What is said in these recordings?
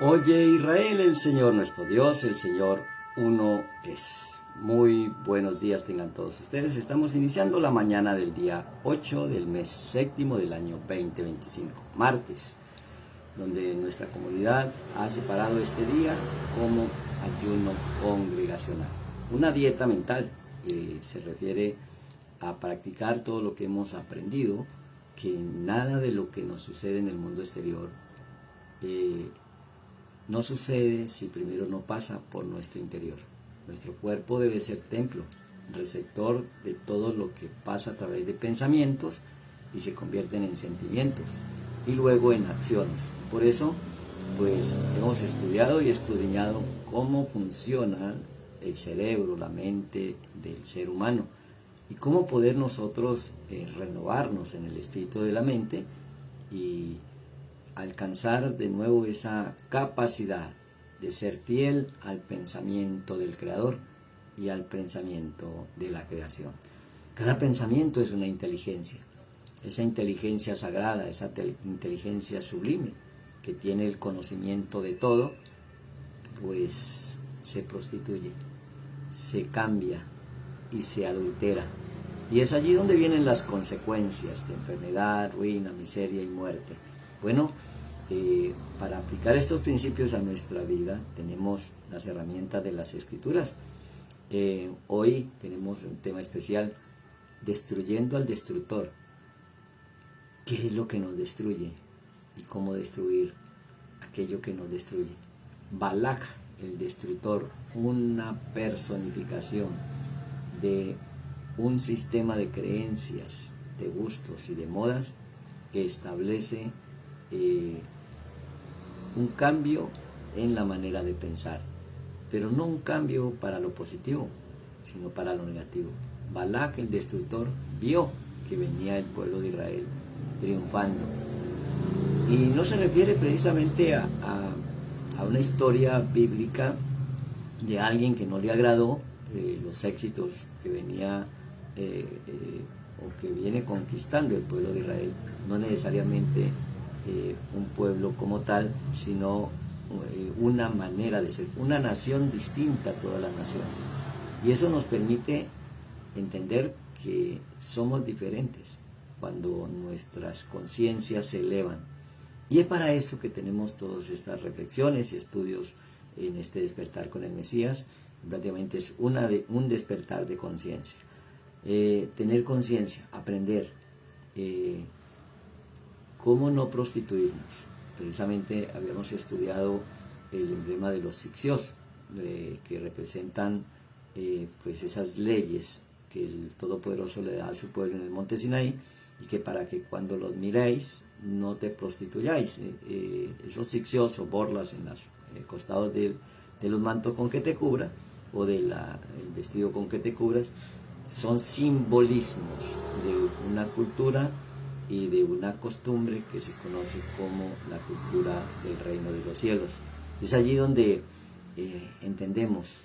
Oye Israel, el Señor nuestro Dios, el Señor uno es. Muy buenos días tengan todos ustedes. Estamos iniciando la mañana del día 8 del mes séptimo del año 2025, martes, donde nuestra comunidad ha separado este día como ayuno congregacional. Una dieta mental que se refiere a practicar todo lo que hemos aprendido, que nada de lo que nos sucede en el mundo exterior no sucede si primero no pasa por nuestro interior. Nuestro cuerpo debe ser templo, receptor de todo lo que pasa a través de pensamientos y se convierten en sentimientos y luego en acciones. Por eso, pues hemos estudiado y escudriñado cómo funciona el cerebro, la mente del ser humano y cómo poder nosotros renovarnos en el espíritu de la mente y alcanzar de nuevo esa capacidad de ser fiel al pensamiento del Creador y al pensamiento de la creación. Cada pensamiento es una inteligencia, esa inteligencia sagrada, esa inteligencia sublime que tiene el conocimiento de todo, pues se prostituye, se cambia y se adultera. Y es allí donde vienen las consecuencias de enfermedad, ruina, miseria y muerte. Bueno, para aplicar estos principios a nuestra vida tenemos las herramientas de las Escrituras. Hoy tenemos un tema especial, destruyendo al destructor. ¿Qué es lo que nos destruye? ¿Y cómo destruir aquello que nos destruye? Balac, el destructor, una personificación de un sistema de creencias, de gustos y de modas que establece un cambio en la manera de pensar, pero no un cambio para lo positivo, sino para lo negativo. Balac, el destructor, vio que venía el pueblo de Israel triunfando. Y no se refiere precisamente a una historia bíblica de alguien que no le agradó los éxitos que venía o que viene conquistando el pueblo de Israel, no necesariamente un pueblo como tal, sino una manera de ser, una nación distinta a todas las naciones. Y eso nos permite entender que somos diferentes cuando nuestras conciencias se elevan. Y es para eso que tenemos todas estas reflexiones y estudios en este despertar con el Mesías. Prácticamente es un despertar de conciencia. Tener conciencia, aprender cómo no prostituirnos. Precisamente habíamos estudiado el emblema de los sixios, que representan pues esas leyes que el Todopoderoso le da a su pueblo en el monte Sinaí, y que para que cuando los miréis no te prostituyáis. Esos sixios o borlas en los costados de los mantos con que te cubra o del vestido con que te cubras son simbolismos de una cultura y de una costumbre que se conoce como la cultura del reino de los cielos. Es allí donde entendemos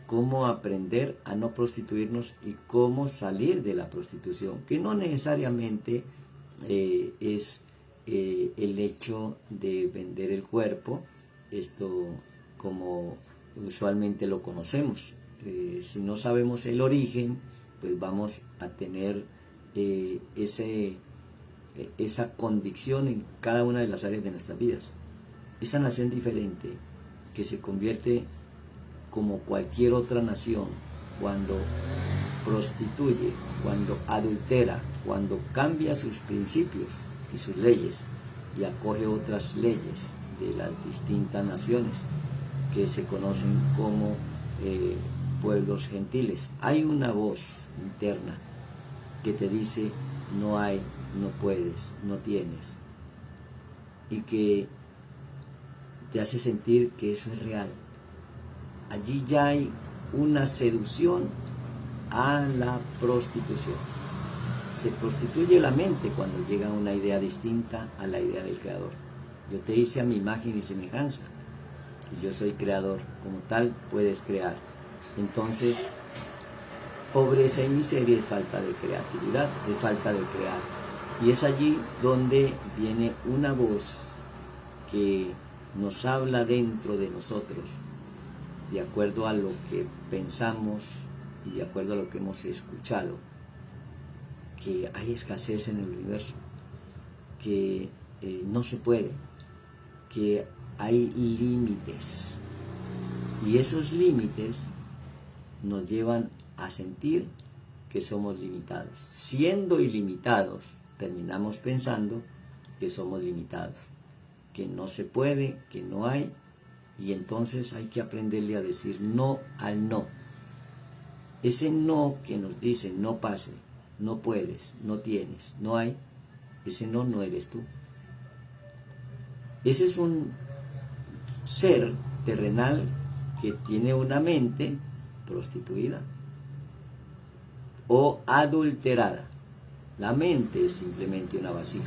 cómo aprender a no prostituirnos y cómo salir de la prostitución, que no necesariamente es el hecho de vender el cuerpo, esto como usualmente lo conocemos. Si no sabemos el origen, pues vamos a tener esa convicción en cada una de las áreas de nuestras vidas. Esa nación diferente que se convierte como cualquier otra nación cuando prostituye, cuando adultera, cuando cambia sus principios y sus leyes y acoge otras leyes de las distintas naciones que se conocen como pueblos gentiles. Hay una voz interna que te dice no hay, no puedes, no tienes, y que te hace sentir que eso es real. Allí ya hay una seducción a la prostitución. Se prostituye la mente cuando llega una idea distinta a la idea del Creador. Yo te hice a mi imagen y semejanza, y yo soy creador, como tal puedes crear. Entonces, pobreza y miseria es falta de creatividad, es falta de crear. Y es allí donde viene una voz que nos habla dentro de nosotros, de acuerdo a lo que pensamos y de acuerdo a lo que hemos escuchado, que hay escasez en el universo, que no se puede, que hay límites. Y esos límites nos llevan a sentir que somos limitados. Siendo ilimitados, terminamos pensando que somos limitados, que no se puede, que no hay, y entonces hay que aprenderle a decir no al no. Ese no que nos dice no pase, no puedes, no tienes, no hay, ese no no eres tú. Ese es un ser terrenal que tiene una mente prostituida o adulterada. La mente es simplemente una vasija,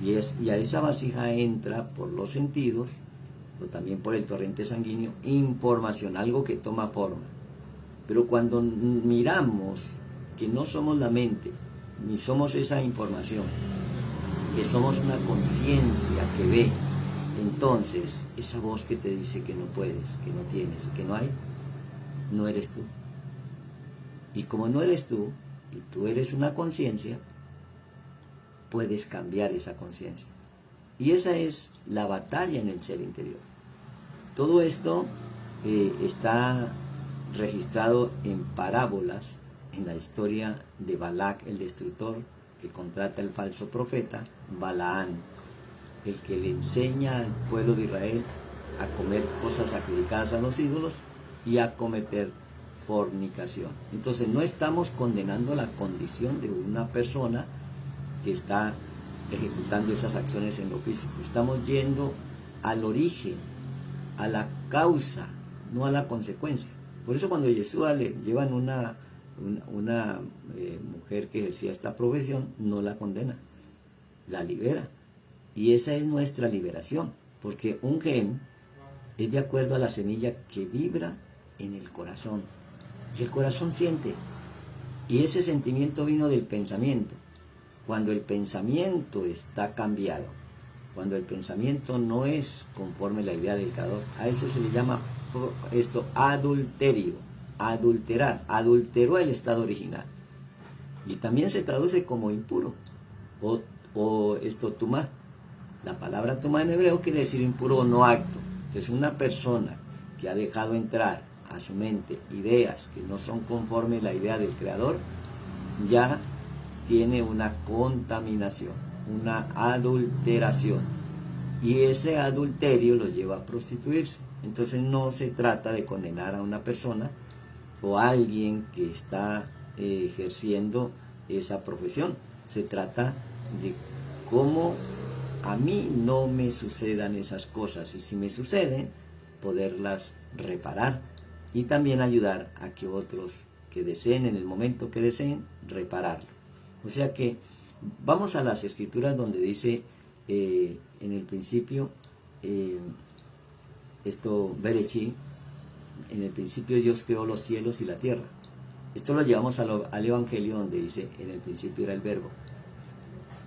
y a esa vasija entra por los sentidos, pero también por el torrente sanguíneo, información, algo que toma forma. Pero cuando miramos que no somos la mente, ni somos esa información, que somos una conciencia que ve, entonces esa voz que te dice que no puedes, que no tienes, que no hay, no eres tú. Y como no eres tú, y tú eres una conciencia, puedes cambiar esa conciencia. Y esa es la batalla en el ser interior. Todo esto está registrado en parábolas en la historia de Balac, el destructor, que contrata al falso profeta Balaán, el que le enseña al pueblo de Israel a comer cosas sacrificadas a los ídolos y a cometer fornicación. Entonces no estamos condenando la condición de una persona que está ejecutando esas acciones en lo físico. Estamos yendo al origen, a la causa, no a la consecuencia. Por eso cuando a Yeshua le llevan una mujer que ejercía esta profesión, no la condena, la libera. Y esa es nuestra liberación, porque un gen es de acuerdo a la semilla que vibra en el corazón. Y el corazón siente. Y ese sentimiento vino del pensamiento. Cuando el pensamiento está cambiado, cuando el pensamiento no es conforme a la idea del Creador, a eso se le llama adulterio, adulterar, adulteró el estado original. Y también se traduce como impuro, o tumá. La palabra tumá en hebreo quiere decir impuro o no apto. Entonces una persona que ha dejado entrar a su mente ideas que no son conforme a la idea del Creador, ya tiene una contaminación, una adulteración, y ese adulterio los lleva a prostituirse. Entonces no se trata de condenar a una persona o a alguien que está ejerciendo esa profesión. Se trata de cómo a mí no me sucedan esas cosas, y si me suceden, poderlas reparar y también ayudar a que otros que deseen, en el momento que deseen, repararlo. O sea que vamos a las escrituras donde dice en el principio, Bereshit, en el principio Dios creó los cielos y la tierra. Esto lo llevamos al Evangelio, donde dice, en el principio era el verbo.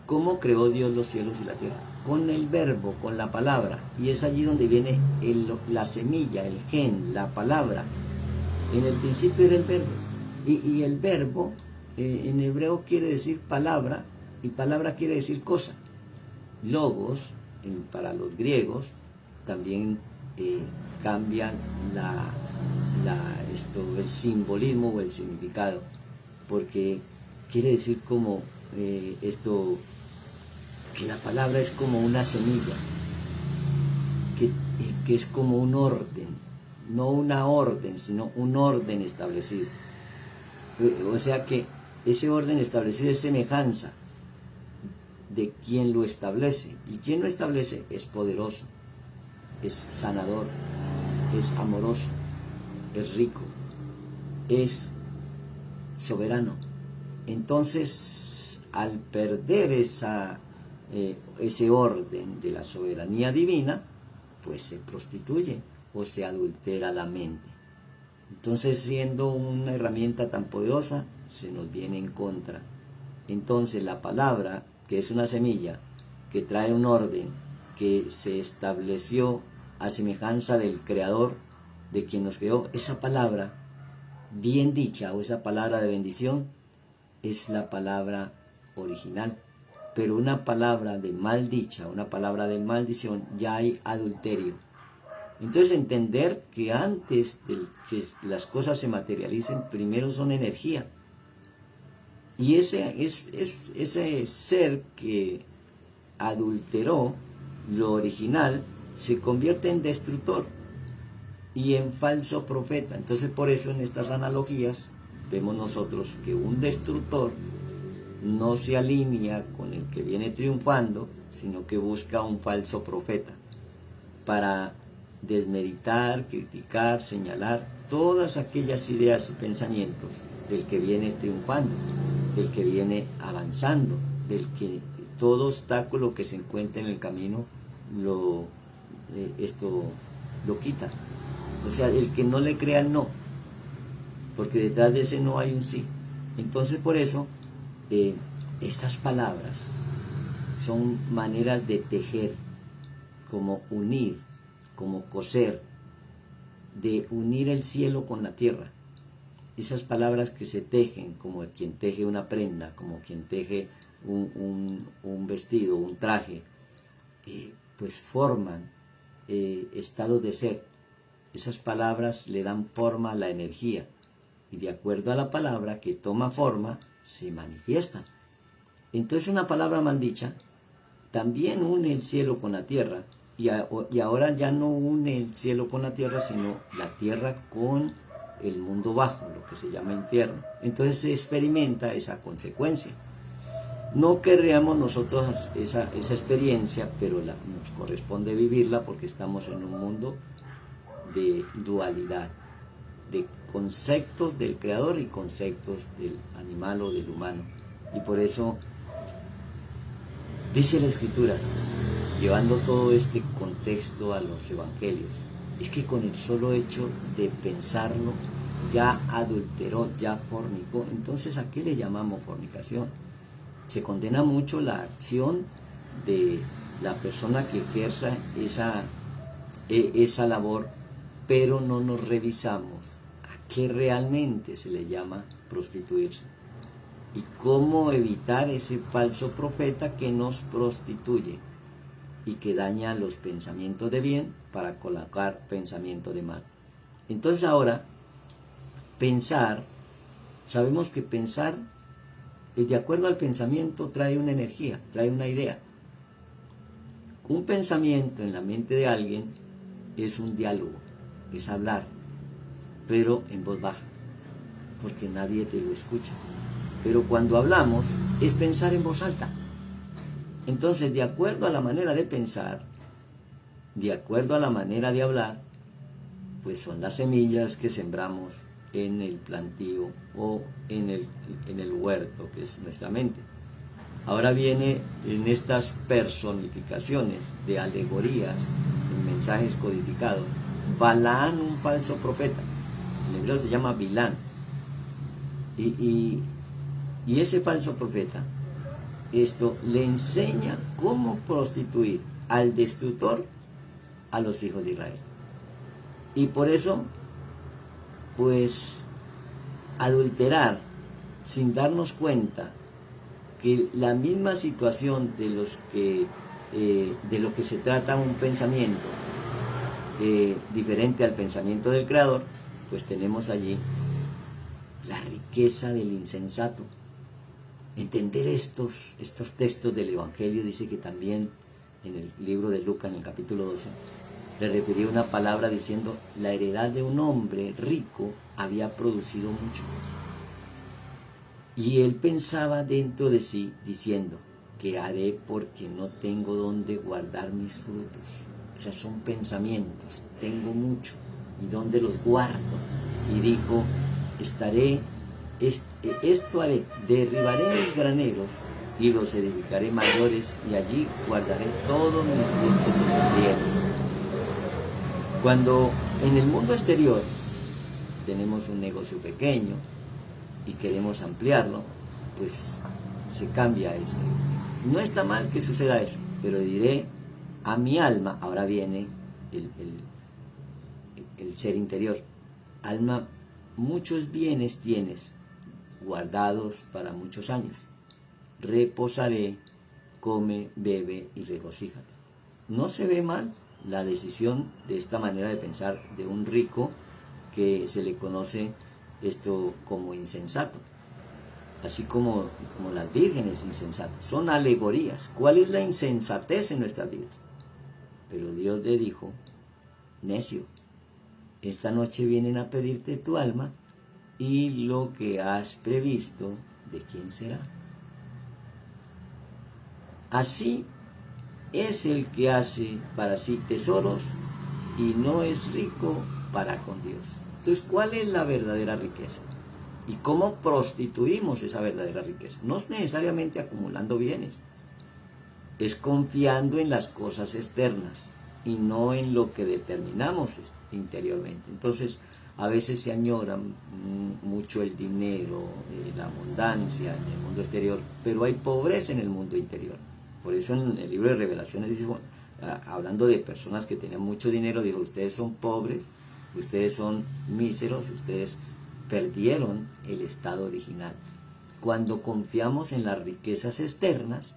¿Cómo creó Dios los cielos y la tierra? Con el verbo, con la palabra. Y es allí donde viene la semilla, el gen, la palabra. En el principio era el verbo. Y el verbo en hebreo quiere decir palabra, y palabra quiere decir cosa. Logos, para los griegos, también cambian el simbolismo o el significado, porque quiere decir como que la palabra es como una semilla, que es como un orden, no una orden, sino un orden establecido. O sea que ese orden establecido es semejanza de quien lo establece, y quien lo establece es poderoso, es sanador, es amoroso, es rico, es soberano. Entonces, al perder ese orden de la soberanía divina, pues se prostituye o se adultera la mente. Entonces, siendo una herramienta tan poderosa, se nos viene en contra. Entonces, la palabra, que es una semilla, que trae un orden, que se estableció a semejanza del Creador, de quien nos creó. Esa palabra bien dicha o esa palabra de bendición es la palabra original. Pero una palabra de mal dicha, una palabra de maldición, ya hay adulterio. Entonces entender que antes de que las cosas se materialicen, primero son energía. Y ese ser que adulteró lo original se convierte en destructor y en falso profeta. Entonces por eso en estas analogías vemos nosotros que un destructor no se alinea con el que viene triunfando, sino que busca un falso profeta para desmeritar, criticar, señalar todas aquellas ideas y pensamientos del que viene triunfando, del que viene avanzando, del que todo obstáculo que se encuentre en el camino lo quita. O sea, el que no le crea el no, porque detrás de ese no hay un sí. Entonces por eso estas palabras son maneras de tejer, como unir, como coser, de unir el cielo con la tierra. Esas palabras que se tejen como quien teje una prenda, como quien teje un vestido, un traje, pues forman estados de ser. Esas palabras le dan forma a la energía y de acuerdo a la palabra que toma forma, se manifiesta. Entonces una palabra mal dicha también une el cielo con la tierra y ahora ya no une el cielo con la tierra, sino la tierra con el mundo bajo, lo que se llama infierno. Entonces se experimenta esa consecuencia. No querríamos nosotros esa experiencia, pero nos corresponde vivirla porque estamos en un mundo de dualidad, de conceptos del creador y conceptos del animal o del humano. Y por eso dice la Escritura, llevando todo este contexto a los evangelios, es que con el solo hecho de pensarlo ya adulteró, ya fornicó. Entonces, ¿a qué le llamamos fornicación? Se condena mucho la acción de la persona que ejerza esa labor, pero no nos revisamos a qué realmente se le llama prostituirse y cómo evitar ese falso profeta que nos prostituye y que daña los pensamientos de bien para colocar pensamiento de mal. Entonces ahora, pensar, sabemos que pensar, de acuerdo al pensamiento, trae una energía, trae una idea. Un pensamiento en la mente de alguien es un diálogo, es hablar, pero en voz baja, porque nadie te lo escucha. Pero cuando hablamos, es pensar en voz alta. Entonces, de acuerdo a la manera de pensar, de acuerdo a la manera de hablar, pues son las semillas que sembramos en el plantío o en el huerto, que es nuestra mente. Ahora viene en estas personificaciones de alegorías, en mensajes codificados, Balaán, un falso profeta. En hebreo se llama Bilán. Y ese falso profeta, esto le enseña cómo prostituir al destructor a los hijos de Israel. Y por eso, pues, adulterar sin darnos cuenta que la misma situación de lo que se trata un pensamiento diferente al pensamiento del Creador, pues tenemos allí la riqueza del insensato. Entender estos textos del Evangelio, dice que también en el libro de Lucas, en el capítulo 12, le refería una palabra diciendo, la heredad de un hombre rico había producido mucho. Y él pensaba dentro de sí, diciendo, ¿qué haré porque no tengo dónde guardar mis frutos? Esos son pensamientos, tengo mucho, ¿y dónde los guardo? Y dijo, esto haré, derribaré mis graneros y los edificaré mayores, y allí guardaré todos mis frutos en los bienes. Cuando en el mundo exterior tenemos un negocio pequeño y queremos ampliarlo, pues se cambia eso. No está mal que suceda eso, pero diré a mi alma, ahora viene el ser interior. Alma, muchos bienes tienes, guardados para muchos años. Reposaré, come, bebe y regocíjate. No se ve mal la decisión de esta manera de pensar de un rico que se le conoce esto como insensato, así como las vírgenes insensatas. Son alegorías. ¿Cuál es la insensatez en nuestras vidas? Pero Dios le dijo: necio, esta noche vienen a pedirte tu alma, y lo que has previsto, ¿de quién será? Así es el que hace para sí tesoros y no es rico para con Dios. Entonces, ¿cuál es la verdadera riqueza? ¿Y cómo prostituimos esa verdadera riqueza? No es necesariamente acumulando bienes, es confiando en las cosas externas y no en lo que determinamos interiormente. Entonces, a veces se añora mucho el dinero, la abundancia en el mundo exterior, pero hay pobreza en el mundo interior. Por eso en el libro de Revelaciones dice, hablando de personas que tenían mucho dinero, dijo: ustedes son pobres, ustedes son míseros, ustedes perdieron el estado original. Cuando confiamos en las riquezas externas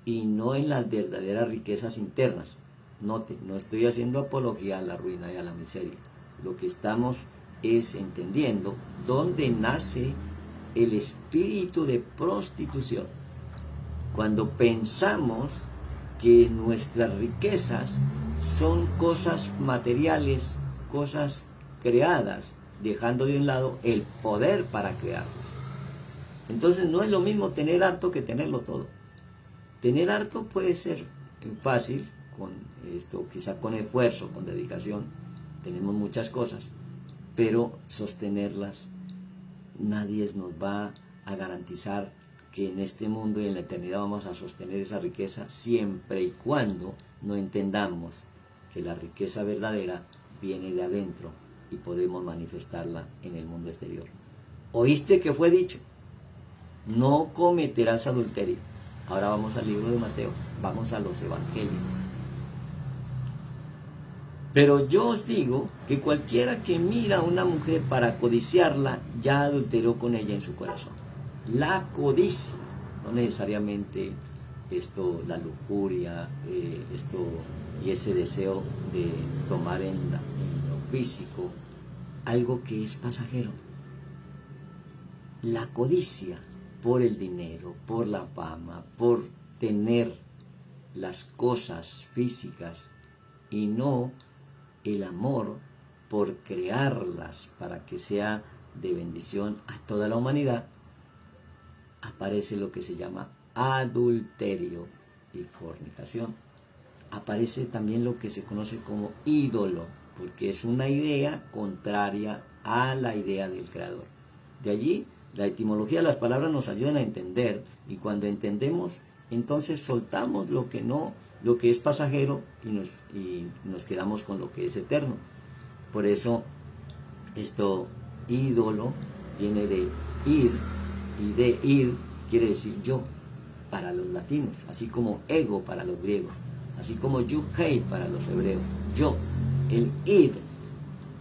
y no en las verdaderas riquezas internas. Note, no estoy haciendo apología a la ruina y a la miseria. Lo que estamos es entendiendo dónde nace el espíritu de prostitución. Cuando pensamos que nuestras riquezas son cosas materiales, cosas creadas, dejando de un lado el poder para crearlas. Entonces no es lo mismo tener harto que tenerlo todo. Tener harto puede ser fácil, con esto, quizá con esfuerzo, con dedicación, tenemos muchas cosas, pero sostenerlas, nadie nos va a garantizar que en este mundo y en la eternidad vamos a sostener esa riqueza, siempre y cuando no entendamos que la riqueza verdadera viene de adentro y podemos manifestarla en el mundo exterior. ¿Oíste que fue dicho? No cometerás adulterio. Ahora vamos al libro de Mateo, vamos a los evangelios. Pero yo os digo que cualquiera que mira a una mujer para codiciarla, ya adulteró con ella en su corazón. La codicia, no necesariamente la lujuria, y ese deseo de tomar en lo físico algo que es pasajero. La codicia por el dinero, por la fama, por tener las cosas físicas, y no el amor por crearlas para que sea de bendición a toda la humanidad, aparece lo que se llama adulterio y fornicación. Aparece también lo que se conoce como ídolo, porque es una idea contraria a la idea del Creador. De allí, la etimología de las palabras nos ayuda a entender, y cuando entendemos, entonces soltamos lo que es pasajero, y nos quedamos con lo que es eterno. Por eso, ídolo viene de ir, y de ir quiere decir yo para los latinos, así como ego para los griegos, así como yuhei para los hebreos. Yo, el id,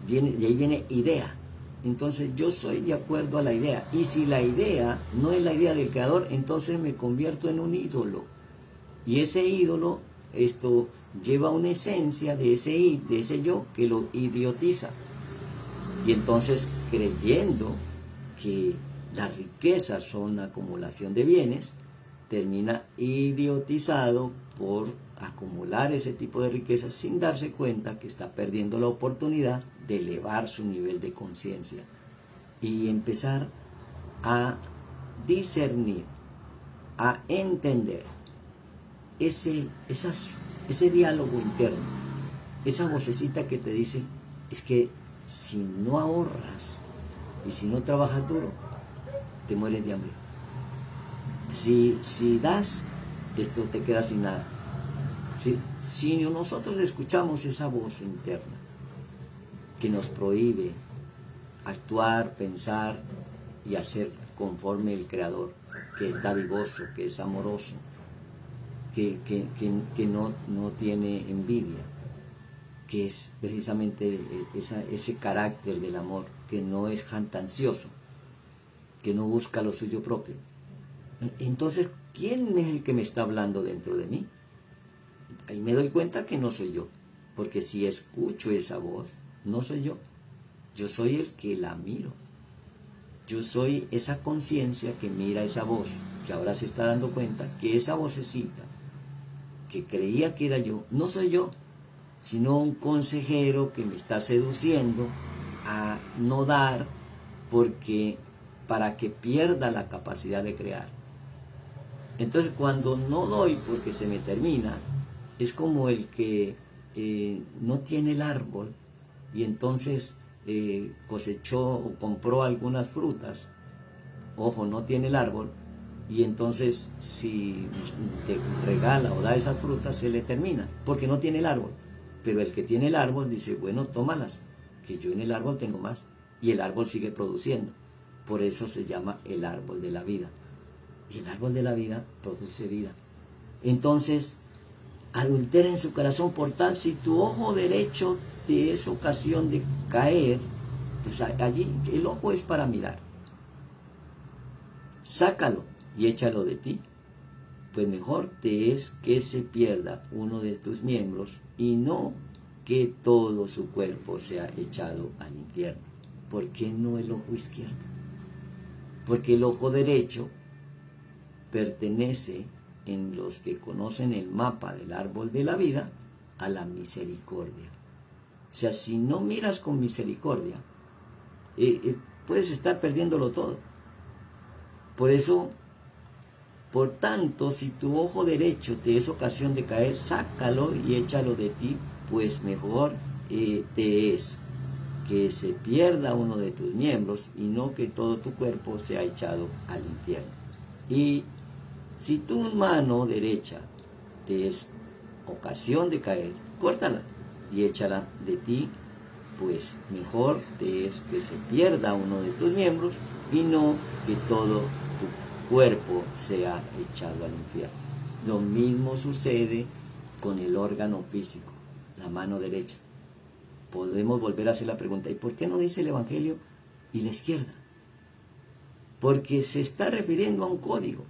de ahí viene idea. Entonces yo soy de acuerdo a la idea, y si la idea no es la idea del Creador, entonces me convierto en un ídolo, y ese ídolo lleva una esencia de ese id, de ese yo, que lo idiotiza. Y entonces, creyendo que las riquezas son acumulación de bienes, termina idiotizado por acumular ese tipo de riquezas sin darse cuenta que está perdiendo la oportunidad de elevar su nivel de conciencia y empezar a discernir, a entender ese diálogo interno, esa vocecita que te dice: es que si no ahorras y si no trabajas duro, te mueres de hambre. Si das, te quedas sin nada. Si nosotros escuchamos esa voz interna que nos prohíbe actuar, pensar y hacer conforme el Creador, que es dadivoso, que es amoroso, que no tiene envidia, que es precisamente ese carácter del amor, que no es jactancioso, que no busca lo suyo propio. Entonces, ¿quién es el que me está hablando dentro de mí? Ahí me doy cuenta que no soy yo, porque si escucho esa voz, no soy yo. Yo soy el que la miro. Yo soy esa conciencia que mira esa voz, que ahora se está dando cuenta que esa vocecita que creía que era yo, no soy yo, sino un consejero que me está seduciendo a no dar para que pierda la capacidad de crear. Entonces, cuando no doy porque se me termina, es como el que no tiene el árbol y entonces cosechó o compró algunas frutas, ojo, no tiene el árbol, y entonces si te regala o da esas frutas se le termina, porque no tiene el árbol. Pero el que tiene el árbol dice, bueno, tómalas, que yo en el árbol tengo más, y el árbol sigue produciendo. Por eso se llama el árbol de la vida. Y el árbol de la vida produce vida. Entonces, adultera en su corazón, por tal, si tu ojo derecho te es ocasión de caer, pues allí el ojo es para mirar. Sácalo y échalo de ti, pues mejor te es que se pierda uno de tus miembros y no que todo su cuerpo sea echado al infierno. ¿Por qué no el ojo izquierdo? Porque el ojo derecho pertenece, en los que conocen el mapa del árbol de la vida, a la misericordia. O sea, si no miras con misericordia, puedes estar perdiéndolo todo. Por eso, por tanto, si tu ojo derecho te es ocasión de caer, sácalo y échalo de ti, pues mejor te es que se pierda uno de tus miembros y no que todo tu cuerpo sea echado al infierno. Y si tu mano derecha te es ocasión de caer, córtala y échala de ti, pues mejor te es que se pierda uno de tus miembros y no que todo tu cuerpo sea echado al infierno. Lo mismo sucede con el órgano físico, la mano derecha. Podemos volver a hacer la pregunta, ¿y por qué no dice el Evangelio y la izquierda? Porque se está refiriendo a un código,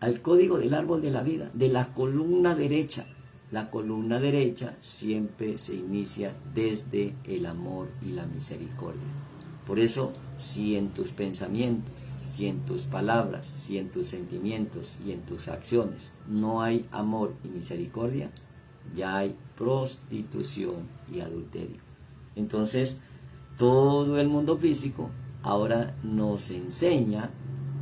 al código del árbol de la vida, de la columna derecha. La columna derecha siempre se inicia desde el amor y la misericordia. Por eso, si en tus pensamientos, si en tus palabras, si en tus sentimientos y en tus acciones no hay amor y misericordia, ya hay prostitución y adulterio. Entonces, todo el mundo físico ahora nos enseña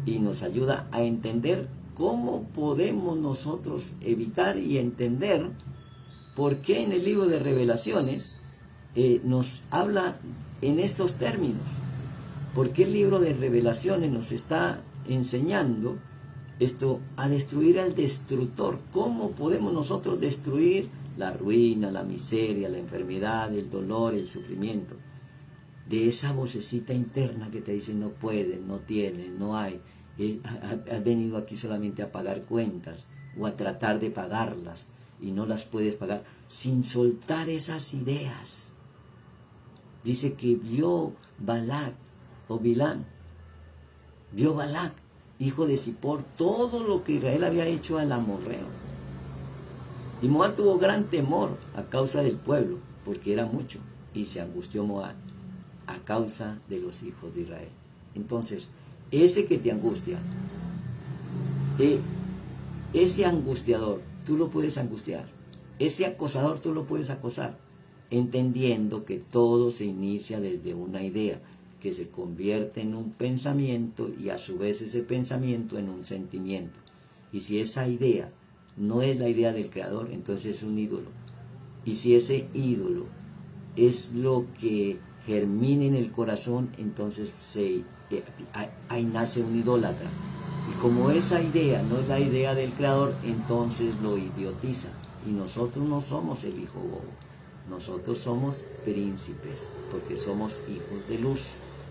y nos ayuda a entender cómo podemos nosotros evitar y entender por qué en el libro de Revelaciones nos habla en estos términos. ¿Por qué el libro de Revelaciones nos está enseñando esto a destruir al destructor? ¿Cómo podemos nosotros destruir la ruina, la miseria, la enfermedad, el dolor, el sufrimiento? De esa vocecita interna que te dice no puedes, no tienes, no hay. Has venido aquí solamente a pagar cuentas o a tratar de pagarlas y no las puedes pagar sin soltar esas ideas. Dice que vio Balac o Bilán, vio Balac, hijo de Zippor, todo lo que Israel había hecho al amorreo. Y Moab tuvo gran temor a causa del pueblo, porque era mucho, y se angustió Moab a causa de los hijos de Israel. Entonces, ese que te angustia, ese angustiador, tú lo puedes angustiar. Ese acosador, tú lo puedes acosar, entendiendo que todo se inicia desde una idea, que se convierte en un pensamiento y a su vez ese pensamiento en un sentimiento. Y si esa idea no es la idea del Creador, entonces es un ídolo. Y si ese ídolo es lo que germina en el corazón, entonces ahí nace un idólatra. Y como esa idea no es la idea del Creador, entonces lo idiotiza. Y nosotros no somos el hijo bobo. Nosotros somos príncipes, porque somos hijos de luz.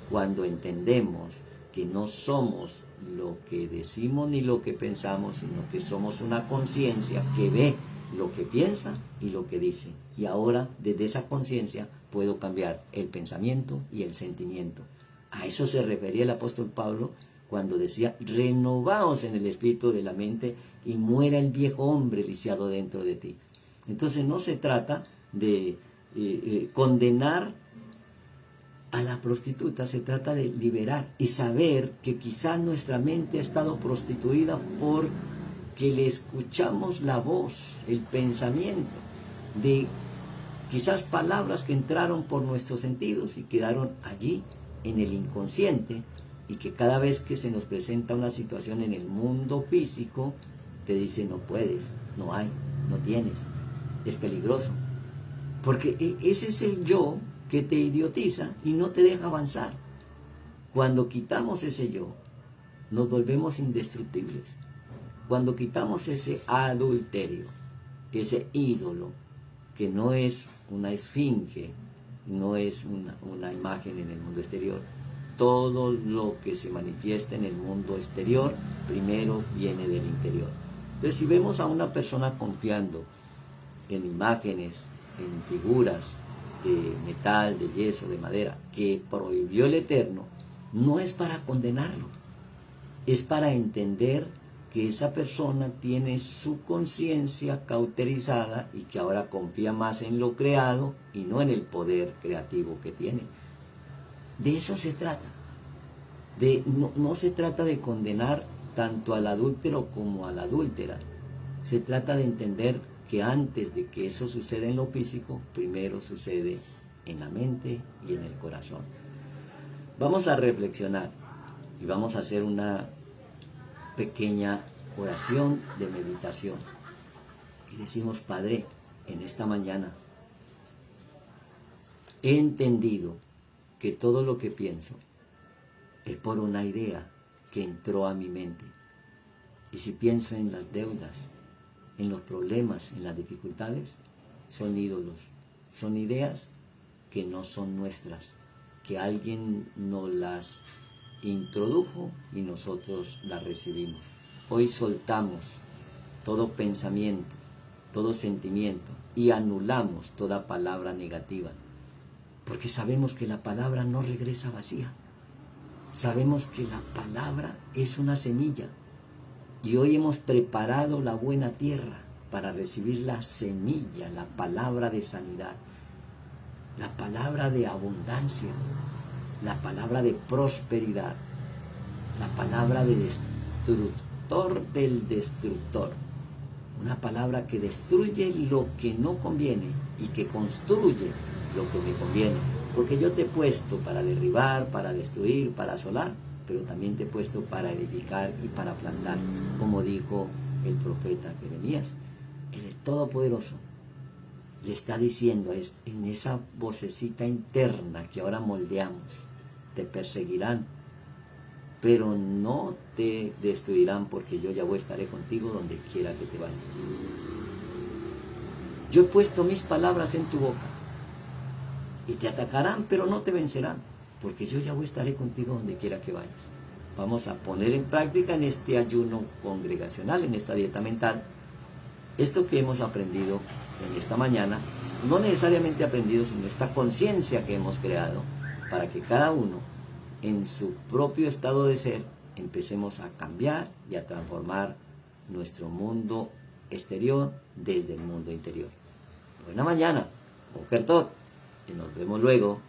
Cuando entendemos que no somos lo que decimos ni lo que pensamos, sino que somos una conciencia que ve lo que piensa y lo que dice. Y ahora, desde esa conciencia, puedo cambiar el pensamiento y el sentimiento. A eso se refería el apóstol Pablo cuando decía, renovaos en el espíritu de la mente y muera el viejo hombre lisiado dentro de ti. Entonces no se trata de condenar a la prostituta, se trata de liberar y saber que quizás nuestra mente ha estado prostituida porque le escuchamos la voz, el pensamiento de quizás palabras que entraron por nuestros sentidos y quedaron allí en el inconsciente, y que cada vez que se nos presenta una situación en el mundo físico, te dice no puedes, no hay, no tienes, es peligroso. Porque ese es el yo que te idiotiza y no te deja avanzar. Cuando quitamos ese yo, nos volvemos indestructibles. Cuando quitamos ese adulterio, ese ídolo, que no es una esfinge, no es una imagen en el mundo exterior. Todo lo que se manifiesta en el mundo exterior, primero viene del interior. Entonces, si vemos a una persona confiando en imágenes, en figuras de metal, de yeso, de madera, que prohibió el Eterno, no es para condenarlo, es para entender que esa persona tiene su conciencia cauterizada y que ahora confía más en lo creado y no en el poder creativo que tiene. De eso se trata. No se trata de condenar tanto al adúltero como a la adúltera. Se trata de entender que antes de que eso suceda en lo físico, primero sucede en la mente y en el corazón. Vamos a reflexionar y vamos a hacer una pequeña oración de meditación. Y decimos, Padre, en esta mañana he entendido que todo lo que pienso es por una idea que entró a mi mente. Y si pienso en las deudas, en los problemas, en las dificultades, son ídolos, son ideas que no son nuestras, que alguien nos las introdujo y nosotros las recibimos. Hoy soltamos todo pensamiento, todo sentimiento y anulamos toda palabra negativa, porque sabemos que la palabra no regresa vacía. Sabemos que la palabra es una semilla y hoy hemos preparado la buena tierra para recibir la semilla, la palabra de sanidad, la palabra de abundancia, la palabra de prosperidad, la palabra de destructor del destructor, una palabra que destruye lo que no conviene y que construye lo que me conviene. Porque yo te he puesto para derribar, para destruir, para asolar, pero también te he puesto para edificar y para plantar, como dijo el profeta Jeremías. El Todopoderoso le está diciendo en esa vocecita interna que ahora moldeamos, te perseguirán, pero no te destruirán, porque yo ya estaré contigo donde quiera que te vayas. Yo he puesto mis palabras en tu boca, y te atacarán, pero no te vencerán, porque yo ya estaré contigo donde quiera que vayas. Vamos a poner en práctica en este ayuno congregacional, en esta dieta mental, esto que hemos aprendido en esta mañana, no necesariamente aprendido, sino esta conciencia que hemos creado, para que cada uno, en su propio estado de ser, empecemos a cambiar y a transformar nuestro mundo exterior desde el mundo interior. Buena mañana, Boker Tov, y nos vemos luego.